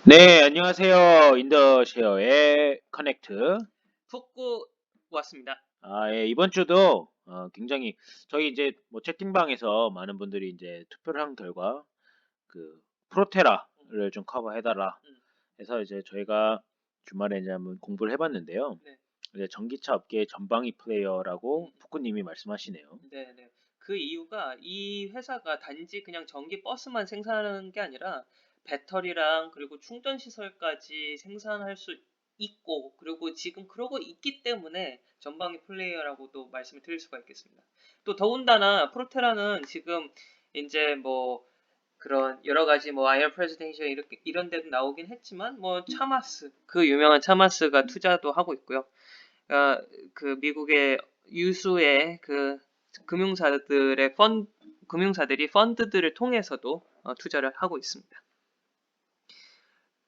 네, 안녕하세요. 인더쉐어의 커넥트. 푹고 왔습니다. 예, 이번 주도 굉장히 저희 이제 뭐 채팅방에서 많은 분들이 이제 투표를 한 결과 그 음, 프로테라를 좀 커버해달라 음, 해서 이제 저희가 주말에 이제 한번 공부를 해봤는데요. 네, 이제 전기차 업계의 전방위 음, 플레이어라고 푸꾸님이 말씀하시네요. 네, 네. 그 이유가 이 회사가 단지 그냥 전기 버스만 생산하는 게 아니라 배터리랑 그리고 충전 시설까지 생산할 수 있고 그리고 지금 그러고 있기 때문에 전방위 플레이어라고도 말씀을 드릴 수가 있겠습니다. 또 더군다나 프로테라는 지금 이제 뭐 그런 여러 가지 뭐 아이언 프레지던셜 이렇게 이런 데도 나오긴 했지만 뭐 차마스 그 유명한 차마스가 투자도 하고 있고요. 어, 그 미국의 유수의 그 금융사들의 금융사들이 펀드들을 통해서도 투자를 하고 있습니다.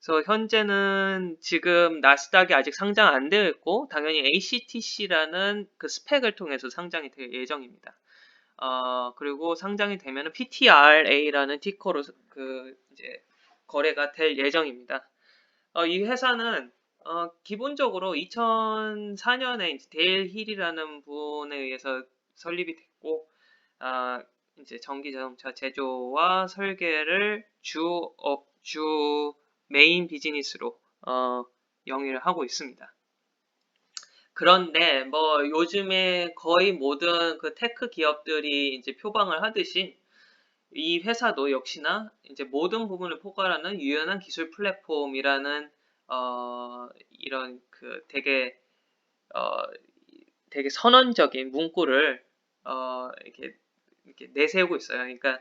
그래서 현재는 지금 나스닥이 아직 상장 안 되어 있고 당연히 ACTC라는 그 스펙을 통해서 상장이 될 예정입니다. 그리고 상장이 되면 PTRA라는 티커로 그 이제 거래가 될 예정입니다. 이 회사는 기본적으로 2004년에 데일 힐이라는 분에 의해서 설립이 됐고, 아, 이제 전기 자동차 제조와 설계를 주 메인 비즈니스로 영위를 하고 있습니다. 그런데 뭐 요즘에 거의 모든 그 테크 기업들이 이제 표방을 하듯이 이 회사도 역시나 이제 모든 부분을 포괄하는 유연한 기술 플랫폼이라는 이런 그 어, 되게 선언적인 문구를 이렇게 내세우고 있어요. 그러니까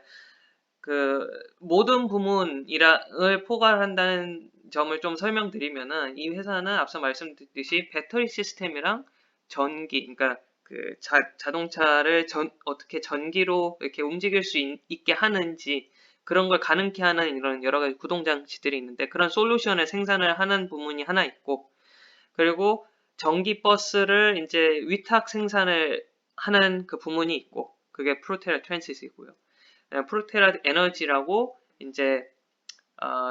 그 모든 부문을 포괄한다는 점을 좀 설명드리면은 이 회사는 앞서 말씀드렸듯이 배터리 시스템이랑 전기, 그러니까 그 자동차를 어떻게 전기로 이렇게 움직일 수 있게 하는지 그런 걸 가능케 하는 이런 여러 가지 구동 장치들이 있는데 그런 솔루션을 생산을 하는 부문이 하나 있고 그리고 전기 버스를 이제 위탁 생산을 하는 그 부문이 있고 그게 프로테라 트랜시스이고요. 프로테라 에너지라고 이제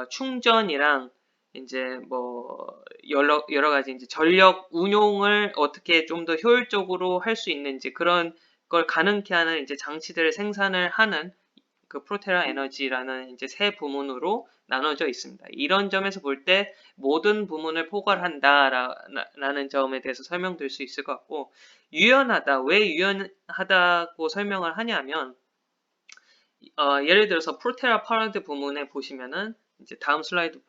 충전이랑 이제 뭐 여러 가지 이제 전력 운용을 어떻게 좀 더 효율적으로 할 수 있는지 그런 걸 가능케 하는 이제 장치들을 생산을 하는 그 프로테라 에너지라는 이제 세 부문으로 나눠져 있습니다. 이런 점에서 볼 때 모든 부문을 포괄한다라는 점에 대해서 설명드릴 수 있을 것 같고 유연하다. 왜 유연하다고 설명을 하냐면 예를 들어서 프로테라 파워드 부문에 보시면은 이제 다음 슬라이드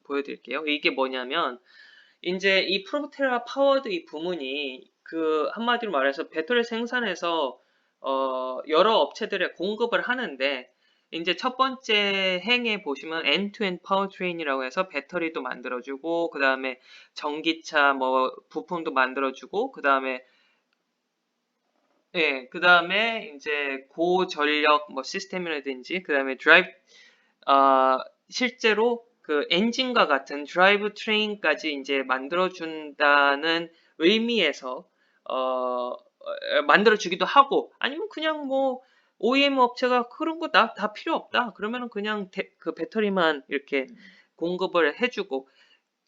보여드릴게요. 이게 뭐냐면 이제 이 프로테라 파워드 이 부문이 그 한마디로 말해서 배터리 생산해서 여러 업체들에 공급을 하는데 이제 첫 번째 행에 보시면 end-to-end powertrain이라고 해서 배터리도 만들어주고 그 다음에 전기차 뭐 부품도 만들어주고 그 다음에 예, 그 다음에 이제 고전력 뭐 시스템이라든지 그 다음에 실제로 그 엔진과 같은 드라이브 트레인까지 이제 만들어준다는 의미에서 만들어주기도 하고 아니면 그냥 뭐 OEM 업체가 그런 거 다 필요 없다 그러면은 그냥 그 배터리만 이렇게 공급을 해주고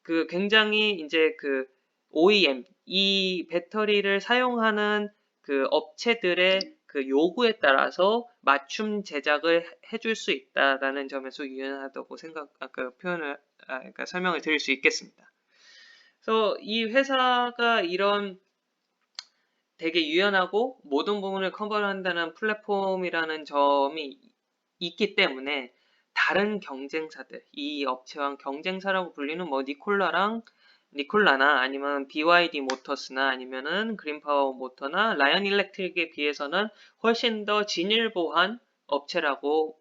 그 굉장히 이제 그 OEM 이 배터리를 사용하는 그 업체들의 그 요구에 따라서 맞춤 제작을 해줄 수 있다라는 점에서 유연하다고 그 표현을 그러니까 설명을 드릴 수 있겠습니다. 그래서 이 회사가 이런 되게 유연하고 모든 부분을 커버한다는 플랫폼이라는 점이 있기 때문에 다른 경쟁사들, 이 업체와 경쟁사라고 불리는 뭐 니콜라나 아니면 BYD 모터스나 아니면은 그린파워 모터나 라이언 일렉트릭에 비해서는 훨씬 더 진일보한 업체라고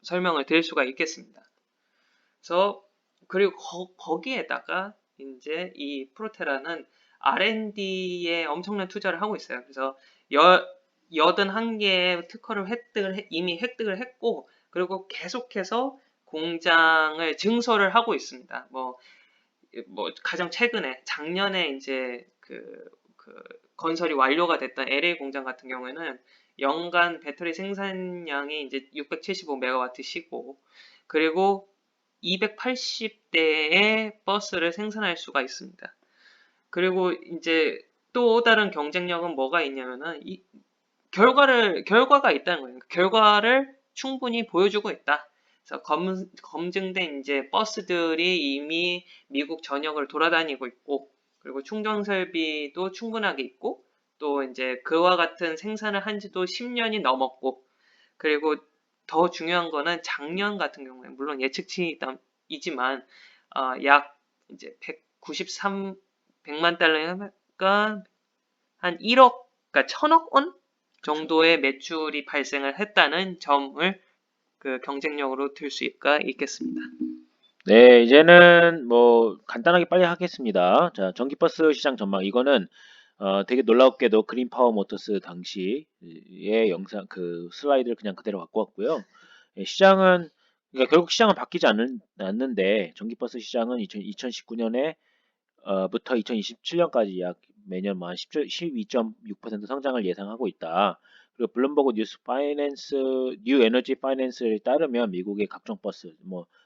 설명을 드릴 수가 있겠습니다. 그래서 그리고 거기에다가 이제 이 프로테라는 R&D에 엄청난 투자를 하고 있어요. 그래서 81개의 특허를 이미 획득을 했고, 그리고 계속해서 공장을 증설을 하고 있습니다. 뭐 가장 최근에 작년에 이제 그 건설이 완료가 됐던 LA 공장 같은 경우에는 연간 배터리 생산량이 이제 675메가와트시고, 그리고 280대의 버스를 생산할 수가 있습니다. 그리고 이제 또 다른 경쟁력은 뭐가 있냐면은 결과가 있다는 거예요. 결과를 충분히 보여주고 있다. 그래서 검증된 이제 버스들이 이미 미국 전역을 돌아다니고 있고, 그리고 충전 설비도 충분하게 있고, 또 이제 그와 같은 생산을 한 지도 10년이 넘었고, 그리고 더 중요한 거는 작년 같은 경우에, 물론 예측치이지만, 약 이제 100만 달러니까 한 1억, 그러니까 1000억 원 정도의 매출이 발생을 했다는 점을 그 경쟁력으로 들 수가 있겠습니다. 네, 이제는 뭐 간단하게 빨리 하겠습니다. 자, 전기버스 시장 전망. 이거는 되게 놀랍게도 그린 파워 모터스 당시의 영상 그 슬라이드를 그냥 그대로 갖고 왔고요. 예, 시장은 그러니까 결국 시장은 바뀌지 않는데 전기버스 시장은 2019년에 부터 2027년까지 약 매년 뭐 한 12.6% 성장을 예상하고 있다. 그리고 블룸버그 뉴 에너지 파이낸스에 따르면 미국의 각종 버스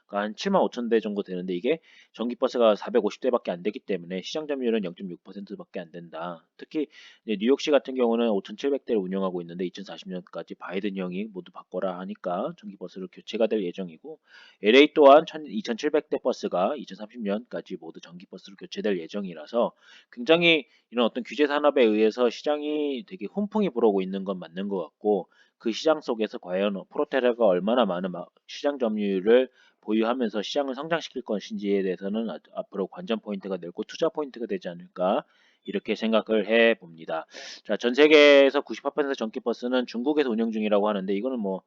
한 7만 5천 대 정도 되는데 이게 전기 버스가 450대밖에 안 되기 때문에 시장 점유율은 0.6%밖에 안 된다. 특히 이제 뉴욕시 같은 경우는 5,700대를 운영하고 있는데 2040년까지 바이든 형이 모두 바꿔라 하니까 전기 버스로 교체가 될 예정이고 LA 또한 2,700대 버스가 2030년까지 모두 전기 버스로 교체될 예정이라서 굉장히 이런 어떤 규제 산업에 의해서 시장이 되게 훈풍이 불어오고 있는 건 맞는 것 같고 그 시장 속에서 과연 프로테라가 얼마나 많은 시장 점유율을 보유하면서 시장을 성장시킬 것인지에 대해서는 앞으로 관전 포인트가 되고 투자 포인트가 되지 않을까 이렇게 생각을 해 봅니다. 자, 전 세계에서 98% 전기 버스는 중국에서 운영 중이라고 하는데 이거는 뭐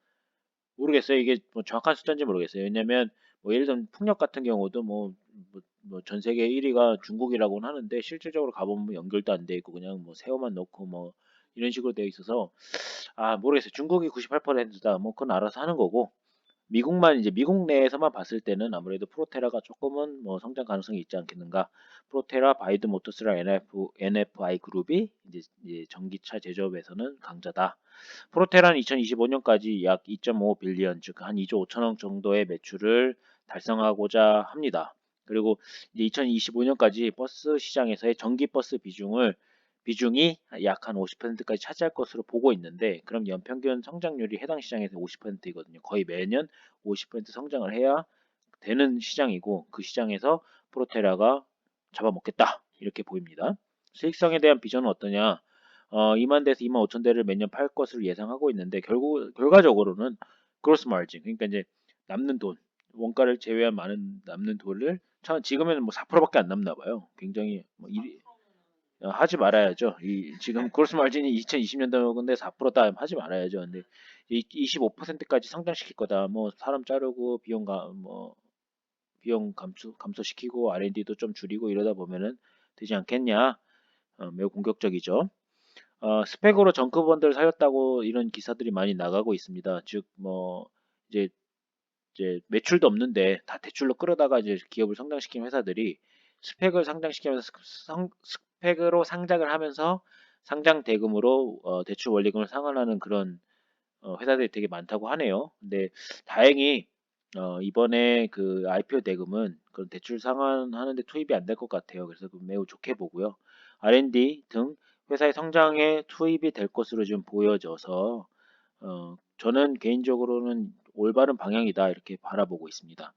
모르겠어요. 이게 뭐 정확한 숫자인지 모르겠어요. 왜냐면 뭐 예를 들면 풍력 같은 경우도 전 세계 1위가 중국이라고는 하는데 실질적으로 가보면 뭐 연결도 안 돼 있고 그냥 뭐 세워만 놓고 뭐 이런 식으로 되어 있어서 모르겠어요. 중국이 98%다. 뭐 그건 알아서 하는 거고 미국 내에서만 봤을 때는 아무래도 프로테라가 조금은 뭐 성장 가능성이 있지 않겠는가. 프로테라, 바이드 모터스랑 NFI 그룹이 이제 전기차 제조업에서는 강자다. 프로테라는 2025년까지 약 2.5 빌리언, 즉 한 2조 5천억 정도의 매출을 달성하고자 합니다. 그리고 이제 2025년까지 버스 시장에서의 전기 버스 비중이 약 한 50%까지 차지할 것으로 보고 있는데, 그럼 연평균 성장률이 해당 시장에서 50%이거든요. 거의 매년 50% 성장을 해야 되는 시장이고, 그 시장에서 프로테라가 잡아먹겠다. 이렇게 보입니다. 수익성에 대한 비전은 어떠냐? 2만 대에서 2만 5천 대를 매년 팔 것으로 예상하고 있는데 결과적으로는 그로스 마진 그러니까 이제 남는 돈 원가를 제외한 많은 남는 돈을 지금에는 뭐 4%밖에 안 남나 봐요. 굉장히 하지 말아야죠. 지금 그로스 마진이 2020년도인데 4%다 하지 말아야죠. 근데 25%까지 성장시킬 거다. 뭐 사람 자르고 비용 감소시키고 R&D도 좀 줄이고 이러다 보면은 되지 않겠냐? 매우 공격적이죠. 스펙으로 정크본드를 살렸다고 이런 기사들이 많이 나가고 있습니다. 즉, 이제, 이제 매출도 없는데 다 대출로 끌어다가 이제 기업을 성장시킨 회사들이 스펙을 상장시키면서 스펙으로 상장을 하면서 상장 대금으로 대출 원리금을 상환하는 그런 회사들이 되게 많다고 하네요. 근데 다행히 이번에 그 IPO 대금은 그런 대출 상환하는데 투입이 안 될 것 같아요. 그래서 매우 좋게 보고요. R&D 등 회사의 성장에 투입이 될 것으로 좀 보여져서 저는 개인적으로는 올바른 방향이다 이렇게 바라보고 있습니다.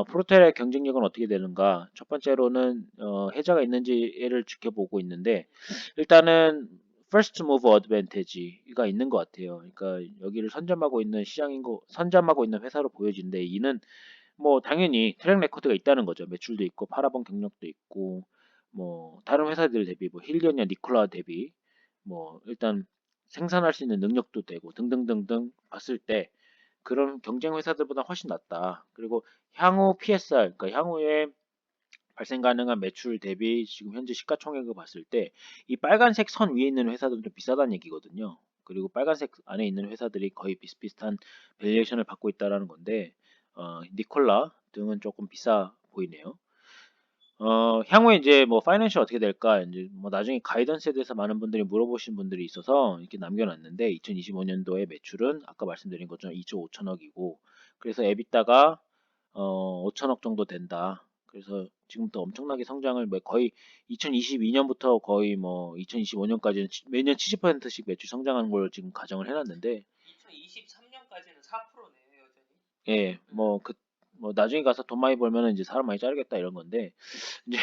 프로텔의 경쟁력은 어떻게 되는가? 첫 번째로는 해자가 있는지를 지켜보고 있는데 일단은 first move advantage가 있는 것 같아요. 그러니까 여기를 선점하고 있는 회사로 보여지는데 이는 뭐 당연히 트랙 레코드가 있다는 거죠. 매출도 있고 팔아본 경력도 있고 뭐 다른 회사들 대비 뭐 힐리언이나 니콜라 대비 뭐 일단 생산할 수 있는 능력도 되고 등등등등 봤을 때 그런 경쟁 회사들보다 훨씬 낫다. 그리고 향후 PSR, 그러니까 향후에 발생 가능한 매출 대비 지금 현재 시가총액을 봤을 때 이 빨간색 선 위에 있는 회사들은 좀 비싸다는 얘기거든요. 그리고 빨간색 안에 있는 회사들이 거의 비슷비슷한 밸류에이션을 받고 있다라는 건데 니콜라 등은 조금 비싸 보이네요. 향후에 이제 뭐 파이낸셜 어떻게 될까 이제 뭐 나중에 가이던스에 대해서 많은 분들이 물어보신 분들이 있어서 이렇게 남겨놨는데 2025년도에 매출은 아까 말씀드린 것처럼 2조 5천억이고 그래서 에비타가 5천억 정도 된다. 그래서 지금부터 엄청나게 성장을 거의 2022년부터 거의 뭐 2025년까지는 매년 70%씩 매출 성장하는 걸 지금 가정을 해놨는데 2023년까지는 4%네요, 여전히. 예, 뭐 나중에 가서 돈 많이 벌면은 이제 사람 많이 자르겠다 이런 건데 이제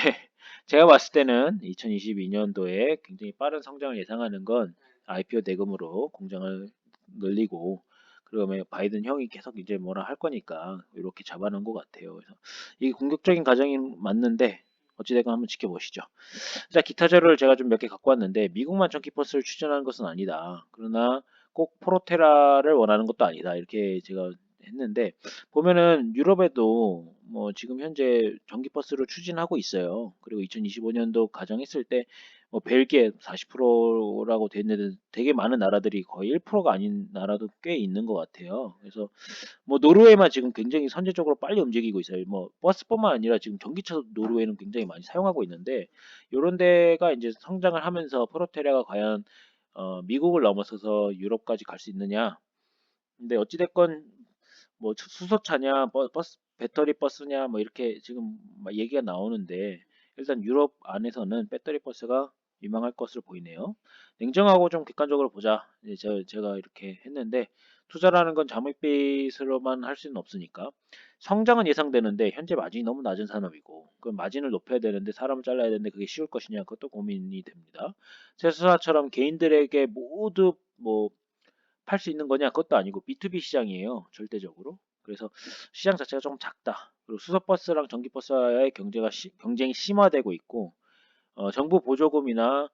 제가 봤을 때는 2022년도에 굉장히 빠른 성장을 예상하는 건 IPO 대금으로 공장을 늘리고 그러면 바이든 형이 계속 이제 뭐라 할 거니까 이렇게 잡아놓은 것 같아요. 그래서 이게 공격적인 가정이 맞는데 어찌됐건 한번 지켜보시죠. 자, 기타 자료를 제가 좀 몇 개 갖고 왔는데 미국만 전기버스를 추진하는 것은 아니다. 그러나 꼭 프로테라를 원하는 것도 아니다. 이렇게 제가 했는데 보면은 유럽에도 뭐 지금 현재 전기버스를 추진하고 있어요. 그리고 2025년도 가정했을 때 뭐 벨기에 40%라고 돼 있는데 되게 많은 나라들이 거의 1%가 아닌 나라도 꽤 있는 것 같아요. 그래서 뭐 노르웨이만 지금 굉장히 선제적으로 빨리 움직이고 있어요. 뭐 버스뿐만 아니라 지금 전기차도 노르웨이는 굉장히 많이 사용하고 있는데 요런 데가 이제 성장을 하면서 프로테라가 과연 미국을 넘어서서 유럽까지 갈 수 있느냐? 근데 어찌됐건 뭐 수소차냐, 버스, 배터리 버스냐, 뭐 이렇게 지금 막 얘기가 나오는데 일단 유럽 안에서는 배터리 버스가 유망할 것으로 보이네요. 냉정하고 좀 객관적으로 보자. 이제 제가 이렇게 했는데 투자라는 건 장밋빛으로만 할 수는 없으니까 성장은 예상되는데 현재 마진이 너무 낮은 산업이고 그 마진을 높여야 되는데 사람을 잘라야 되는데 그게 쉬울 것이냐 그것도 고민이 됩니다. 테슬라처럼 개인들에게 모두 뭐 팔 수 있는 거냐? 그것도 아니고 B2B 시장이에요. 절대적으로. 그래서 시장 자체가 조금 작다. 그리고 수소버스랑 전기버스와의 경쟁이 심화되고 있고 정부 보조금이나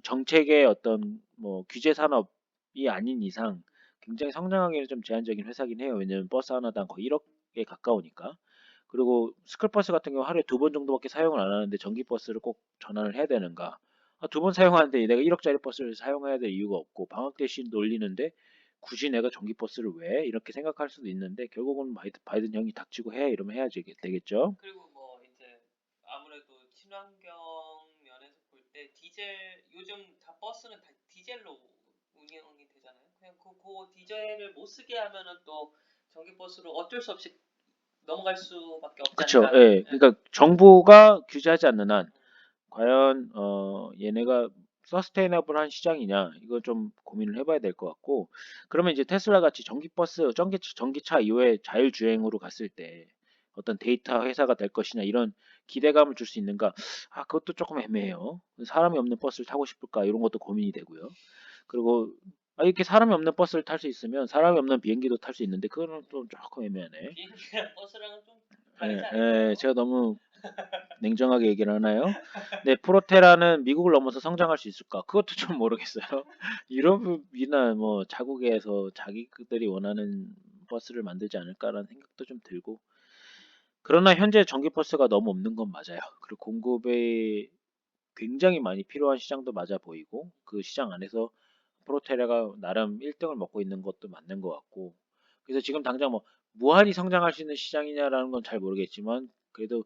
정책의 어떤 뭐 규제 산업이 아닌 이상 굉장히 성장하기는 좀 제한적인 회사긴 해요. 왜냐면 버스 하나당 거의 1억에 가까우니까. 그리고 스쿨버스 같은 경우 하루에 2번 정도밖에 사용을 안 하는데 전기버스를 꼭 전환을 해야 되는가? 2번 사용하는데 내가 1억짜리 버스를 사용해야 될 이유가 없고 방학 대신 놀리는데 굳이 내가 전기버스를 왜? 이렇게 생각할 수도 있는데 결국은 바이든 형이 닥치고 해 이러면 해야지 되겠죠. 그리고 뭐 이제 아무래도 친환경 면에서 볼 때 디젤 요즘 다 버스는 다 디젤로 운영이 되잖아요. 그냥 그 디젤을 못 쓰게 하면은 또 전기 버스로 어쩔 수 없이 넘어갈 수밖에 없지 그쵸. 않을까. 예. 예. 그러니까 정부가 규제하지 않는 한 과연 얘네가 서스테이너블한 시장이냐 이거 좀 고민을 해봐야 될 것 같고 그러면 이제 테슬라 같이 전기차 이후에 자율주행으로 갔을 때 어떤 데이터 회사가 될 것이냐 이런 기대감을 줄 수 있는가 그것도 조금 애매해요. 사람이 없는 버스를 타고 싶을까 이런 것도 고민이 되고요. 그리고 이렇게 사람이 없는 버스를 탈 수 있으면 사람이 없는 비행기도 탈 수 있는데 그거는 좀 조금 애매하네. 비행기랑 버스랑은 좀 다르지 예, 않을까요? 제가 너무 냉정하게 얘기를 하나요? 네, 프로테라는 미국을 넘어서 성장할 수 있을까? 그것도 좀 모르겠어요. 유럽이나 뭐 자국에서 자기들이 원하는 버스를 만들지 않을까라는 생각도 좀 들고. 그러나 현재 전기 버스가 너무 없는 건 맞아요. 그리고 공급이 굉장히 많이 필요한 시장도 맞아 보이고, 그 시장 안에서 프로테라가 나름 1등을 먹고 있는 것도 맞는 것 같고. 그래서 지금 당장 뭐 무한히 성장할 수 있는 시장이냐라는 건 잘 모르겠지만, 그래도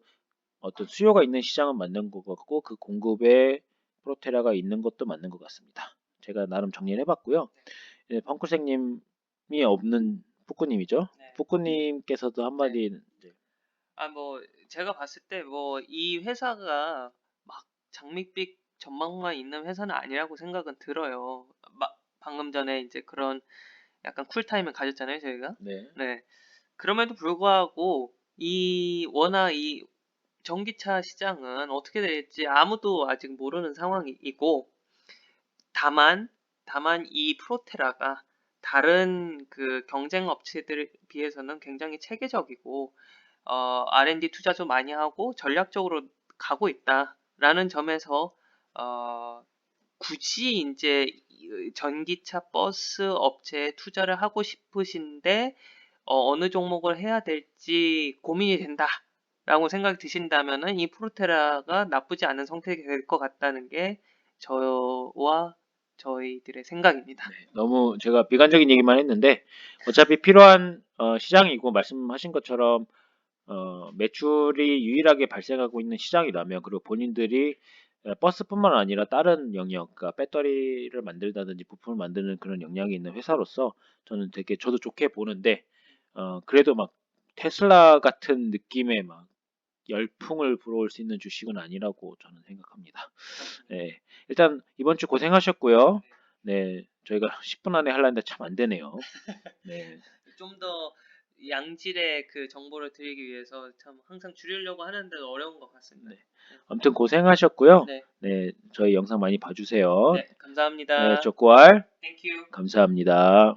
어떤 수요가 있는 시장은 맞는 것 같고 그 공급에 프로테라가 있는 것도 맞는 것 같습니다. 제가 나름 정리를 해봤고요. 예, 펑크색님이 없는 푸꾸님이죠. 네. 푸꾸님께서도 네. 한마디 이제 뭐 제가 봤을 때 뭐 이 회사가 막 장밋빛 전망만 있는 회사는 아니라고 생각은 들어요. 방금 전에 이제 그런 약간 쿨타임을 가졌잖아요, 저희가. 네, 네. 그럼에도 불구하고 워낙 이 전기차 시장은 어떻게 될지 아무도 아직 모르는 상황이고 다만 이 프로테라가 다른 그 경쟁 업체들에 비해서는 굉장히 체계적이고 R&D 투자도 많이 하고 전략적으로 가고 있다라는 점에서 어, 굳이 이제 전기차 버스 업체에 투자를 하고 싶으신데 어느 종목을 해야 될지 고민이 된다라고 생각이 드신다면은 이 프로테라가 나쁘지 않은 선택이 될 것 같다는 게 저와 저희들의 생각입니다. 너무 제가 비관적인 얘기만 했는데 어차피 필요한 시장이고 말씀하신 것처럼 매출이 유일하게 발생하고 있는 시장이라면 그리고 본인들이 버스뿐만 아니라 다른 영역, 그러니까 배터리를 만들다든지 부품을 만드는 그런 역량이 있는 회사로서 저는 되게 저도 좋게 보는데 그래도 막 테슬라 같은 느낌의 막 열풍을 불어올 수 있는 주식은 아니라고 저는 생각합니다. 맞습니다. 네, 일단 이번 주 고생하셨고요. 네, 저희가 10분 안에 하려는데 참 안 되네요. 네, 좀 더 양질의 그 정보를 드리기 위해서 참 항상 줄이려고 하는데 어려운 것 같습니다. 네. 네, 아무튼 고생하셨고요. 네, 네, 저희 영상 많이 봐주세요. 네, 네, 감사합니다. 쪼꼬알 땡큐. 감사합니다.